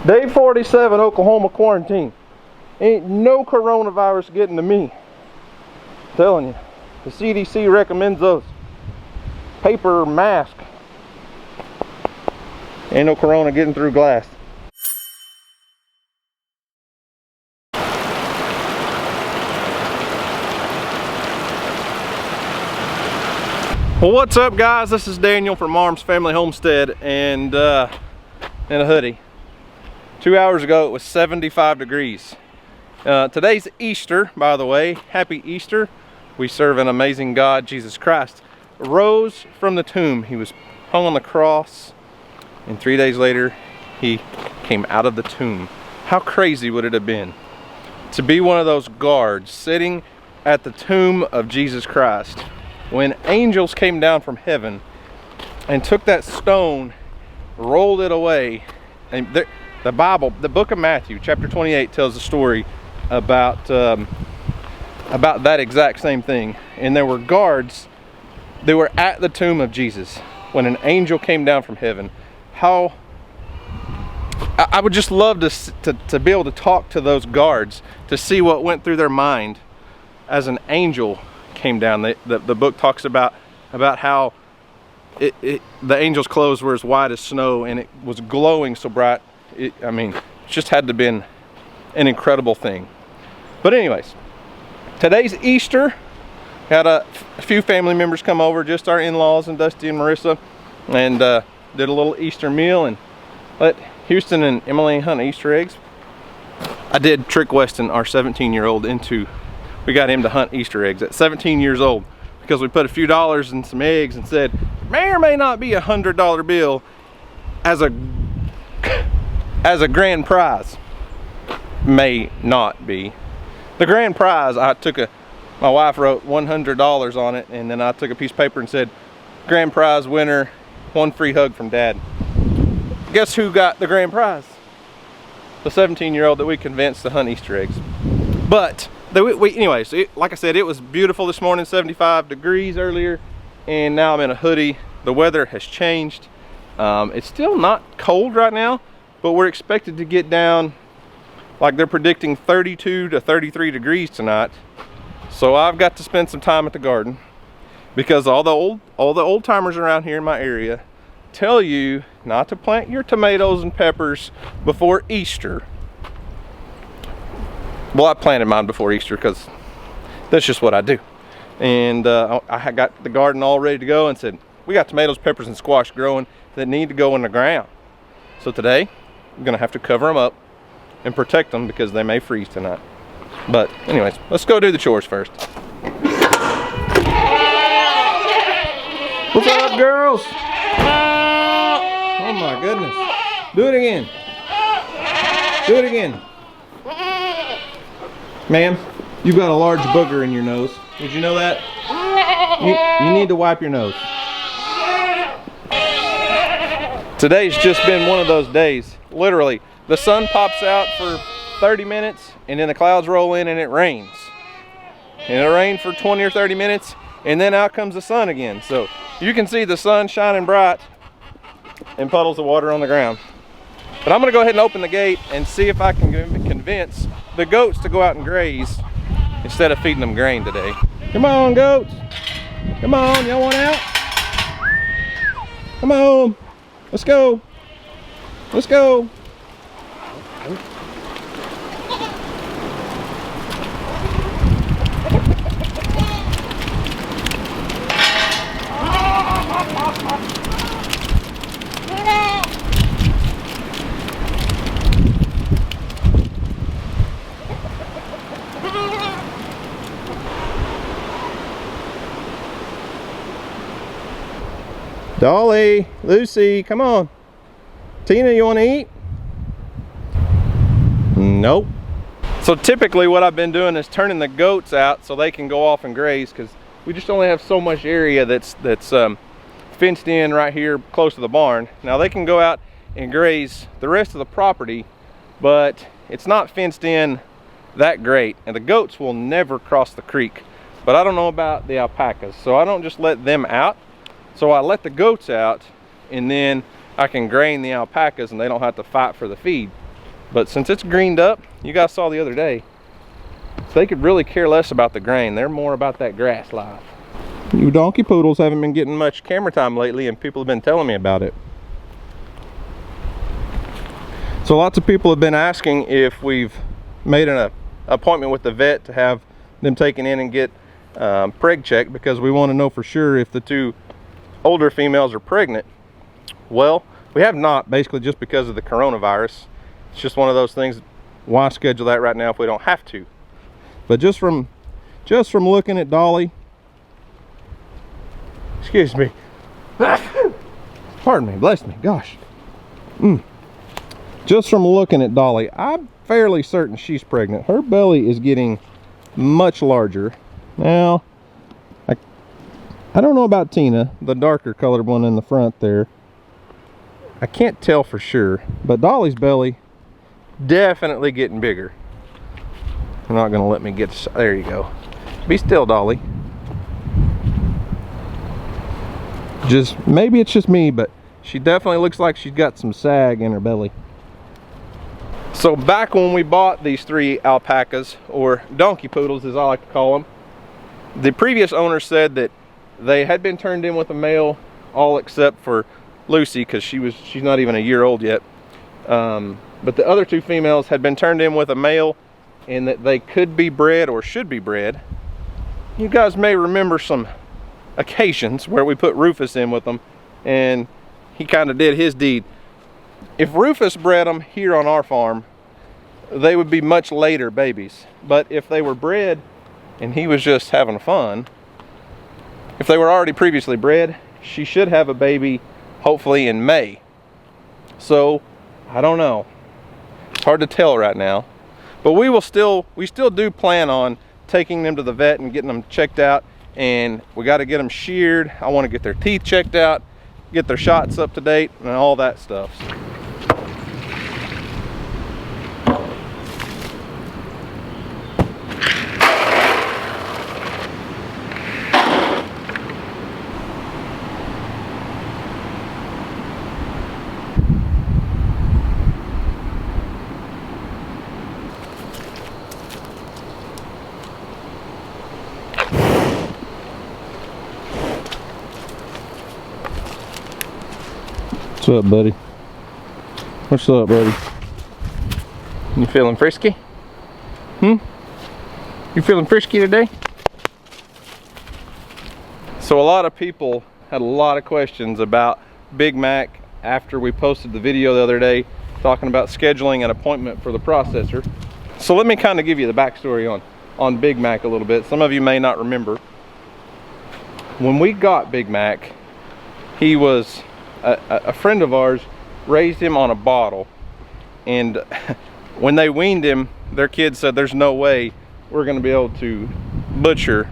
Day 47, Oklahoma quarantine. Ain't no coronavirus getting to me. I'm telling you, the CDC recommends those. Paper mask. Ain't no corona getting through glass. Well, what's up, guys? This is Daniel from Arms Family Homestead, and in a hoodie. 2 hours ago it was 75 degrees. Today's Easter, by the way. Happy Easter. We serve an amazing God, Jesus Christ. Rose from the tomb. He was hung on the cross, and 3 days later he came out of the tomb. How crazy would it have been to be one of those guards sitting at the tomb of Jesus Christ when angels came down from heaven and took that stone, rolled it away? And the Bible, the book of Matthew, chapter 28, tells a story about that exact same thing. And there were guards that were at the tomb of Jesus when an angel came down from heaven. How I would just love to be able to talk to those guards, to see what went through their mind as an angel came down. The book talks about how the angel's clothes were as white as snow, and it was glowing so bright. I mean, it just had to have been an incredible thing. But anyways, today's Easter. Had a few family members come over, just our in-laws and Dusty and Marissa, and did a little Easter meal and let Houston and Emily hunt Easter eggs. I did trick Weston, our 17-year-old, we got him to hunt Easter eggs at 17 years old, because we put a few dollars in some eggs and said, may or may not be $100 bill as a grand prize. May not be. The grand prize, my wife wrote $100 on it, and then I took a piece of paper and said, grand prize winner, 1 free hug from Dad. Guess who got the grand prize? The 17-year-old that we convinced to hunt Easter eggs. But anyways, like I said, it was beautiful this morning, 75 degrees earlier, and now I'm in a hoodie. The weather has changed. It's still not cold right now, but we're expected to get down, like they're predicting 32 to 33 degrees tonight. So I've got to spend some time at the garden, because all the old timers around here in my area tell you not to plant your tomatoes and peppers before Easter. Well, I planted mine before Easter because that's just what I do. And I got the garden all ready to go and said, we got tomatoes, peppers, and squash growing that need to go in the ground. So today, I'm gonna have to cover them up and protect them because they may freeze tonight. But anyways, let's go do the chores first. What's up, girls? Oh my goodness. Do it again. Do it again. Ma'am, you've got a large booger in your nose. Did you know that? You need to wipe your nose. Today's just been one of those days. Literally, the sun pops out for 30 minutes and then the clouds roll in and it rains. And it'll rain for 20 or 30 minutes and then out comes the sun again. So you can see the sun shining bright and puddles of water on the ground. But I'm gonna go ahead and open the gate and see if I can convince the goats to go out and graze instead of feeding them grain today. Come on, goats. Come on, y'all want out? Come on, let's go. Let's go. Dolly, Lucy, come on. Tina, you want to eat? Nope. So typically what I've been doing is turning the goats out so they can go off and graze, because we just only have so much area that's fenced in right here close to the barn. Now they can go out and graze the rest of the property, but it's not fenced in that great, and the goats will never cross the creek. But I don't know about the alpacas, so I don't just let them out. So I let the goats out, and then I can grain the alpacas and they don't have to fight for the feed. But since it's greened up, you guys saw the other day, they could really care less about the grain. They're more about that grass life. You donkey poodles haven't been getting much camera time lately, and people have been telling me about it. So lots of people have been asking if we've made an appointment with the vet to have them taken in and get preg checked, because we want to know for sure if the two older females are pregnant. Well, we have not, basically just because of the coronavirus. It's just one of those things. Why schedule that right now if we don't have to? But just from looking at Dolly, excuse me, pardon me, bless me, gosh. Just from looking at Dolly, I'm fairly certain she's pregnant. Her belly is getting much larger. Now, I don't know about Tina, the darker colored one in the front there. I can't tell for sure, but Dolly's belly definitely getting bigger. You're not gonna let me get, there you go. Be still, Dolly. Maybe it's just me, but she definitely looks like she's got some sag in her belly. So back when we bought these 3 alpacas, or donkey poodles as I like to call them, the previous owner said that they had been turned in with a male, all except for Lucy, because she's not even a year old yet. But the other 2 females had been turned in with a male, and that they could be bred or should be bred. You guys may remember some occasions where we put Rufus in with them, and he kind of did his deed. If Rufus bred them here on our farm, they would be much later babies. But if they were bred and he was just having fun, if they were already previously bred, she should have a baby hopefully in May. So I don't know, it's hard to tell right now, but we still do plan on taking them to the vet and getting them checked out, and we got to get them sheared. I want to get their teeth checked out, get their shots up to date, and all that stuff. What's up, buddy? What's up, buddy? You feeling frisky? You feeling frisky today? So a lot of people had a lot of questions about Big Mac after we posted the video the other day talking about scheduling an appointment for the processor. So let me kind of give you the backstory on Big Mac a little bit. Some of you may not remember. When we got Big Mac, he was a friend of ours raised him on a bottle, and when they weaned him, their kids said there's no way we're going to be able to butcher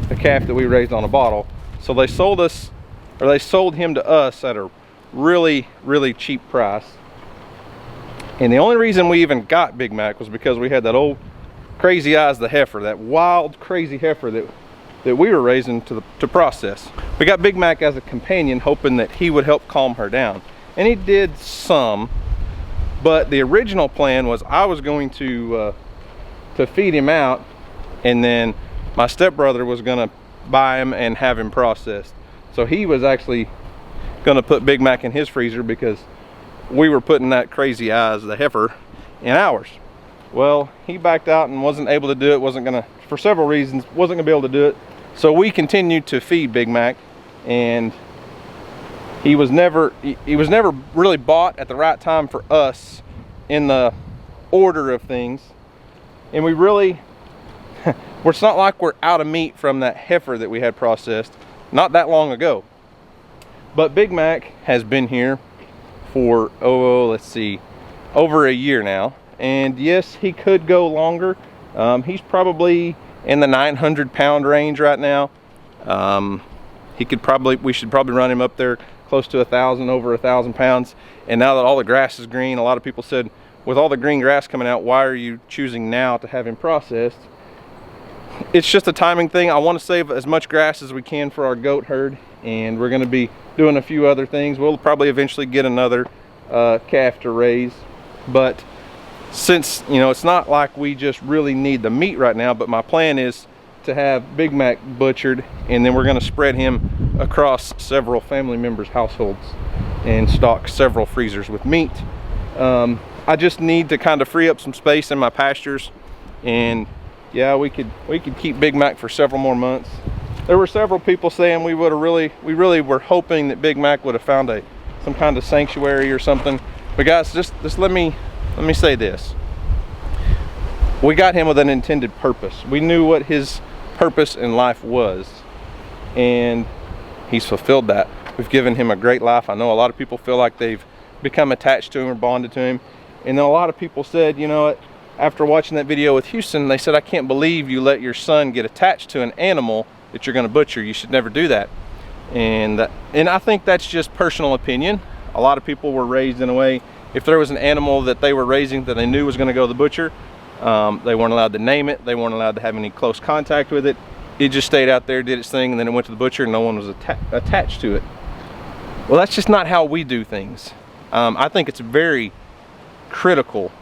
the calf that we raised on a bottle. So they sold him to us at a really cheap price. And the only reason we even got Big Mac was because we had that old Crazy Eyes the heifer, that wild crazy heifer that we were raising to process. We got Big Mac as a companion, hoping that he would help calm her down, and he did some. But the original plan was I was going to feed him out, and then my stepbrother was going to buy him and have him processed. So he was actually going to put Big Mac in his freezer because we were putting that Crazy Eyes the heifer in ours. Well, he backed out and wasn't able to do it. For several reasons, wasn't going to be able to do it. So we continued to feed Big Mac, and he was never really bought at the right time for us in the order of things. And we really, it's not like we're out of meat from that heifer that we had processed not that long ago. But Big Mac has been here for, let's see, over a year now. And yes, he could go longer. He's probably in the 900-pound range right now. We should probably run him up there close to 1,000, over 1,000 pounds. And now that all the grass is green, a lot of people said, with all the green grass coming out, why are you choosing now to have him processed? It's just a timing thing. I want to save as much grass as we can for our goat herd, and we're going to be doing a few other things. We'll probably eventually get another calf to raise, but since, you know, it's not like we just really need the meat right now, but my plan is to have Big Mac butchered, and then we're going to spread him across several family members' households and stock several freezers with meat. I just need to kind of free up some space in my pastures, and yeah, we could keep Big Mac for several more months. There were several people saying we really were hoping that Big Mac would have found some kind of sanctuary or something. But guys, just let me say this. We got him with an intended purpose. We knew what his purpose in life was, and he's fulfilled that. We've given him a great life. I know a lot of people feel like they've become attached to him or bonded to him. And then a lot of people said, you know what, after watching that video with Houston, they said, I can't believe you let your son get attached to an animal that you're going to butcher. You should never do that. And I think that's just personal opinion. A lot of people were raised in a way, if there was an animal that they were raising that they knew was going to go to the butcher, they weren't allowed to name it. They weren't allowed to have any close contact with it. It just stayed out there, did its thing, and then it went to the butcher and no one was attached to it. Well, that's just not how we do things. I think it's very critical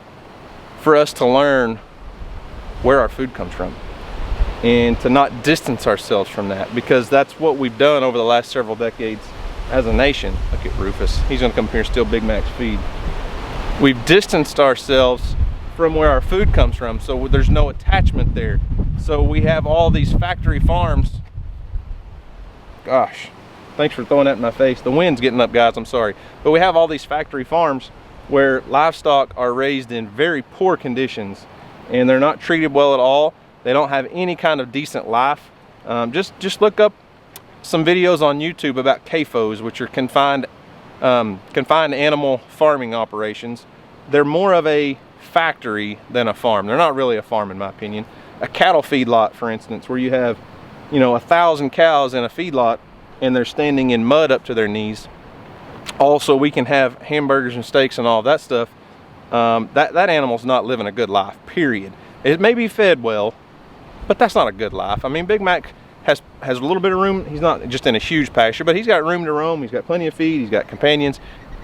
for us to learn where our food comes from and to not distance ourselves from that, because that's what we've done over the last several decades as a nation. Look at Rufus. He's gonna come here and steal Big Mac's feed. We've distanced ourselves from where our food comes from, so there's no attachment there. So we have all these factory farms. Gosh, thanks for throwing that in my face. The wind's getting up, guys, I'm sorry. But we have all these factory farms where livestock are raised in very poor conditions, and they're not treated well at all. They don't have any kind of decent life. Just look up some videos on YouTube about CAFOs, which are confined animal farming operations. They're more of a factory than a farm. They're not really a farm, in my opinion. A cattle feedlot, for instance, where you have, you know, 1,000 cows in a feedlot and they're standing in mud up to their knees. Also, we can have hamburgers and steaks and all that stuff. That animal's not living a good life, period. It may be fed well, but that's not a good life. I mean, Big Mac has a little bit of room. He's not just in a huge pasture, but he's got room to roam. He's got plenty of feed. He's got companions.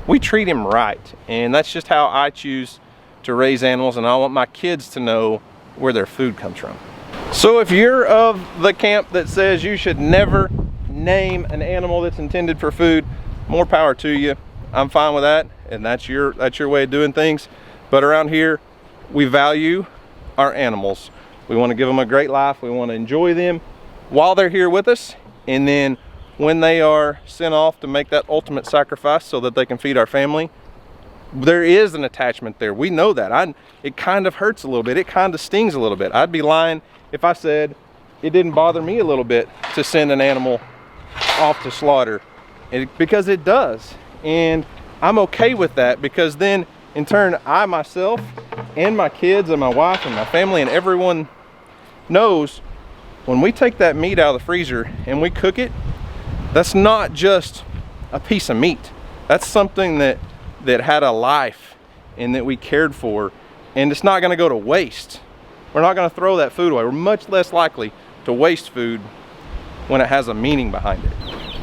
We treat him right, and that's just how I choose to raise animals, and I want my kids to know where their food comes from. So if you're of the camp that says you should never name an animal that's intended for food, more power to you. I'm fine with that, and that's your way of doing things. But around here, we value our animals. We want to give them a great life. We want to enjoy them while they're here with us, and then when they are sent off to make that ultimate sacrifice so that they can feed our family, there is an attachment there. We know that. It kind of hurts a little bit. It kind of stings a little bit. I'd be lying if I said it didn't bother me a little bit to send an animal off to slaughter, because it does. And I'm okay with that, because then in turn, I myself and my kids and my wife and my family and everyone knows when we take that meat out of the freezer and we cook it, that's not just a piece of meat. That's something that had a life and that we cared for, and it's not going to go to waste. We're not going to throw that food away. We're much less likely to waste food when it has a meaning behind it.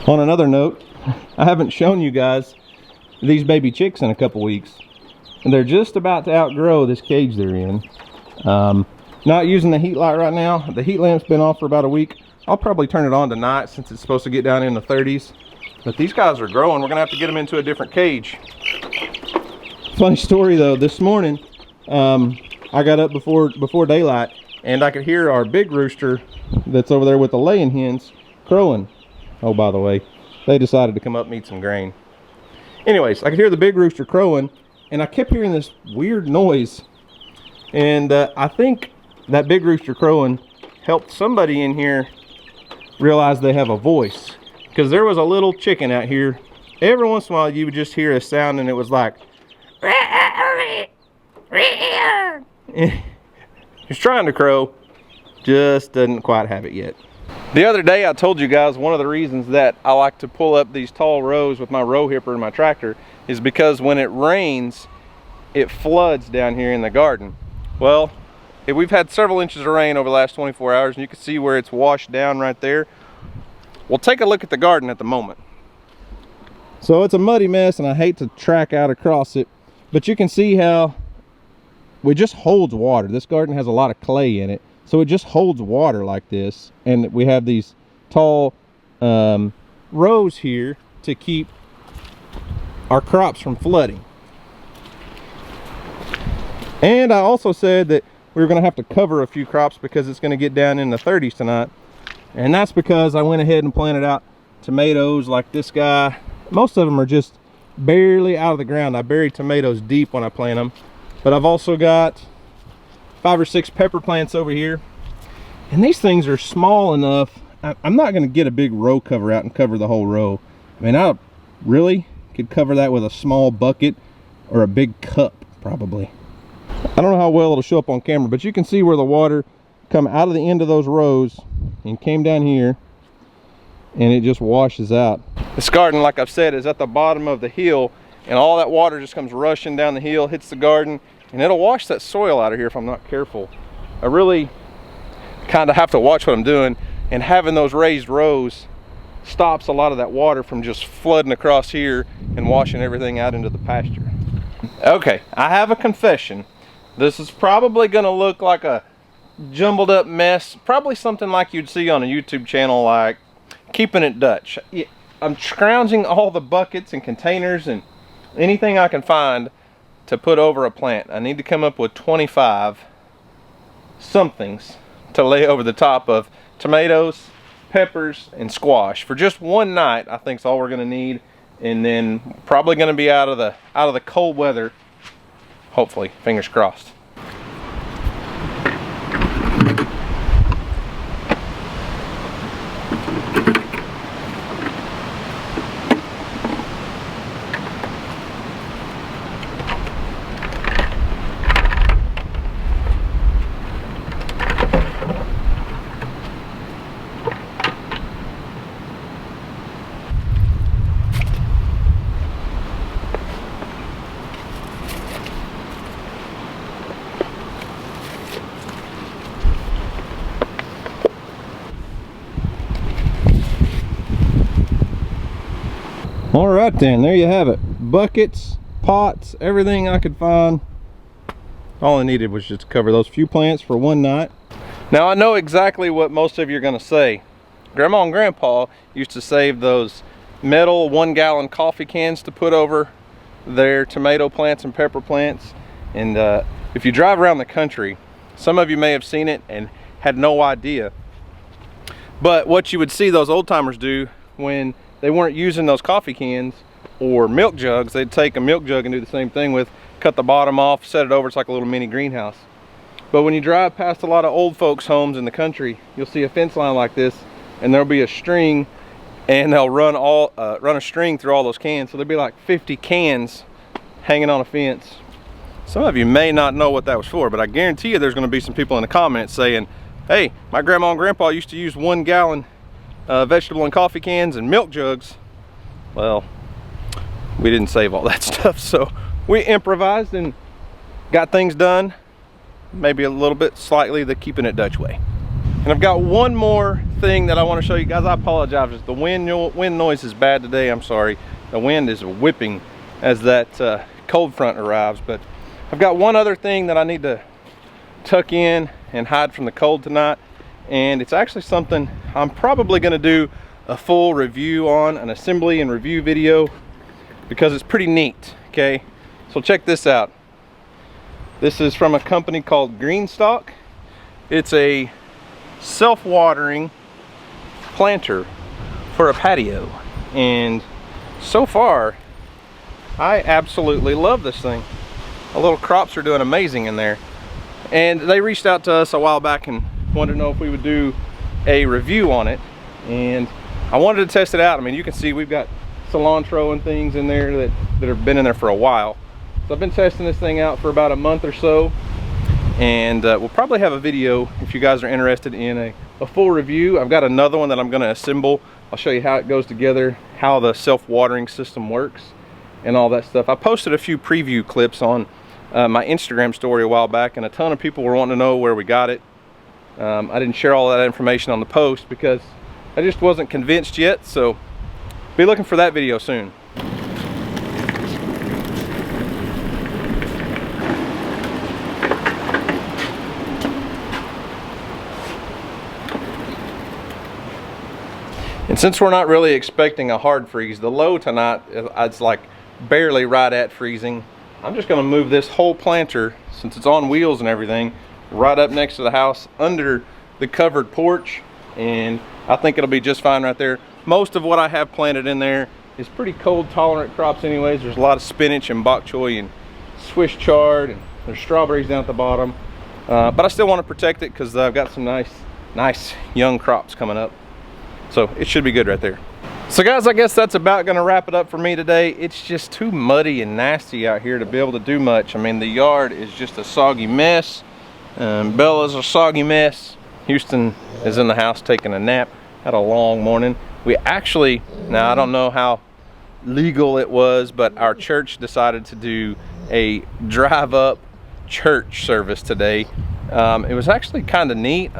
On another note, I haven't shown you guys these baby chicks in a couple weeks, and they're just about to outgrow this cage they're in. Not using the heat light right now. The heat lamp's been off for about a week. I'll probably turn it on tonight since it's supposed to get down in the 30s. But these guys are growing. We're gonna have to get them into a different cage. Funny story though, this morning I got up before daylight, and I could hear our big rooster that's over there with the laying hens crowing. Oh, by the way, they decided to come up and eat some grain. Anyways, I could hear the big rooster crowing, and I kept hearing this weird noise, and I think that big rooster crowing helped somebody in here realize they have a voice, because there was a little chicken out here. Every once in a while you would just hear a sound, and it was like he's trying to crow, just doesn't quite have it yet. The other day I told you guys one of the reasons that I like to pull up these tall rows with my row hipper in my tractor is because when it rains, it floods down here in the garden. Well, we've had several inches of rain over the last 24 hours, and you can see where it's washed down right there. Well, take a look at the garden at the moment. So it's a muddy mess, and I hate to track out across it, but you can see how it just holds water. This garden has a lot of clay in it, so it just holds water like this. And we have these tall rows here to keep our crops from flooding. And I also said that we were going to have to cover a few crops because it's going to get down in the 30s tonight. And that's because I went ahead and planted out tomatoes like this guy. Most of them are just barely out of the ground. I buried tomatoes deep when I plant them. But I've also got 5 or 6 pepper plants over here. And these things are small enough. I'm not going to get a big row cover out and cover the whole row. I mean, I really could cover that with a small bucket or a big cup probably. I don't know how well it'll show up on camera, but you can see where the water come out of the end of those rows and came down here, and it just washes out. This garden, like I've said, is at the bottom of the hill, and all that water just comes rushing down the hill, hits the garden, and it'll wash that soil out of here if I'm not careful. I really kind of have to watch what I'm doing, and having those raised rows stops a lot of that water from just flooding across here and washing everything out into the pasture. Okay, I have a confession. This is probably going to look like a jumbled up mess, probably something like you'd see on a YouTube channel like Keeping It Dutch. I'm scrounging all the buckets and containers and anything I can find to put over a plant. I need to come up with 25 somethings to lay over the top of tomatoes, peppers, and squash. For just one night, I think is all we're going to need, and then probably going to be out of the cold weather. Hopefully, fingers crossed. All right then, there you have it. Buckets, pots, everything I could find. All I needed was just to cover those few plants for one night. Now I know exactly what most of you are going to say. Grandma and Grandpa used to save those metal 1-gallon coffee cans to put over their tomato plants and pepper plants. And if you drive around the country, some of you may have seen it and had no idea. But what you would see those old timers do when they weren't using those coffee cans or milk jugs, they'd take a milk jug and do the same thing with, cut the bottom off, set it over, it's like a little mini greenhouse. But when you drive past a lot of old folks' homes in the country, you'll see a fence line like this, and there'll be a string, and they'll run a string through all those cans. So there'll be like 50 cans hanging on a fence. Some of you may not know what that was for, but I guarantee you there's going to be some people in the comments saying, hey, my grandma and grandpa used to use 1-gallon vegetable and coffee cans and milk jugs. Well, we didn't save all that stuff, so we improvised and got things done, maybe a little bit slightly the Keeping It Dutch way. And I've got one more thing that I want to show you guys. I apologize if the wind noise is bad today. I'm sorry. The wind is whipping as that cold front arrives, but I've got one other thing that I need to tuck in and hide from the cold tonight, and it's actually something I'm probably going to do a full review on, an assembly and review video, because it's pretty neat. Okay, so check this out. This is from a company called Greenstock. It's a self-watering planter for a patio, and so far I absolutely love this thing. The little crops are doing amazing in there, and they reached out to us a while back and wanted to know if we would do a review on it, and I wanted to test it out. I mean, you can see we've got cilantro and things in there that have been in there for a while. So I've been testing this thing out for about a month or so, and we'll probably have a video if you guys are interested in a full review. I've got another one that I'm going to assemble. I'll show you how it goes together, how the self-watering system works, and all that stuff. I posted a few preview clips on my Instagram story a while back, and a ton of people were wanting to know where we got it. I didn't share all that information on the post because I just wasn't convinced yet, so be looking for that video soon. And since we're not really expecting a hard freeze, the low tonight, it's like barely right at freezing. I'm just gonna move this whole planter, since it's on wheels and everything, right up next to the house under the covered porch, and I think it'll be just fine right there. Most of what I have planted in there is pretty cold tolerant crops anyways. There's a lot of spinach and bok choy and Swiss chard, and there's strawberries down at the bottom. But I still want to protect it because I've got some nice young crops coming up. So it should be good right there. So guys, I guess that's about gonna wrap it up for me today. It's just too muddy and nasty out here to be able to do much. I mean, the yard is just a soggy mess. Bella's a soggy mess. Houston is in the house taking a nap. Had a long morning. We actually, now I don't know how legal it was, but our church decided to do a drive up church service today. It was actually kind of neat.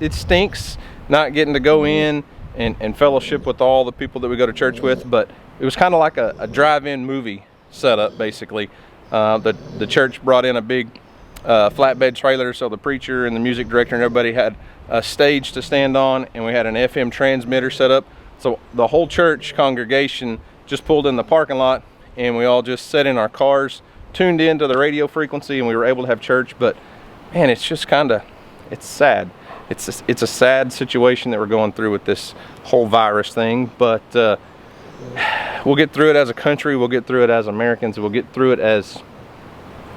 It stinks not getting to go in and fellowship with all the people that we go to church with, but it was kind of like a drive-in movie setup basically. The church brought in a big flatbed trailer, so the preacher and the music director and everybody had a stage to stand on, and we had an FM transmitter set up, so the whole church congregation just pulled in the parking lot, and we all just sat in our cars, tuned into the radio frequency, and we were able to have church. But man, it's just it's sad. It's a sad situation that we're going through with this whole virus thing, but we'll get through it as a country, we'll get through it as Americans, we'll get through it as,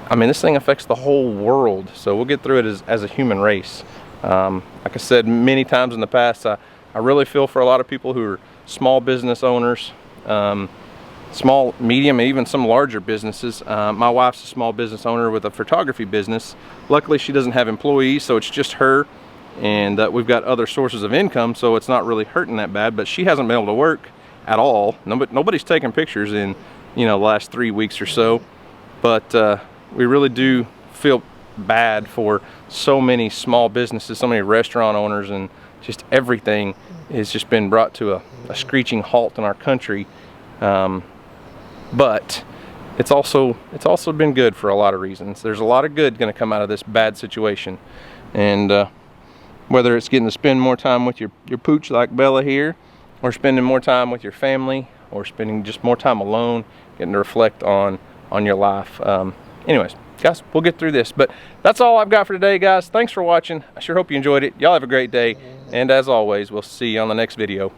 I mean, this thing affects the whole world, so we'll get through it as a human race. Like I said many times in the past, I really feel for a lot of people who are small business owners, small, medium, and even some larger businesses. My wife's a small business owner with a photography business. Luckily, she doesn't have employees, so it's just her, and we've got other sources of income, so it's not really hurting that bad. But she hasn't been able to work at all. Nobody's taken pictures in, the last 3 weeks or so. But we really do feel bad for so many small businesses, so many restaurant owners, and just everything has just been brought to a screeching halt in our country. But it's also been good for a lot of reasons. There's a lot of good going to come out of this bad situation, and whether it's getting to spend more time with your pooch like Bella here, or spending more time with your family, or spending just more time alone, getting to reflect on your life. Anyways, guys, we'll get through this. But that's all I've got for today, guys. Thanks for watching. I sure hope you enjoyed it. Y'all have a great day, and as always, we'll see you on the next video.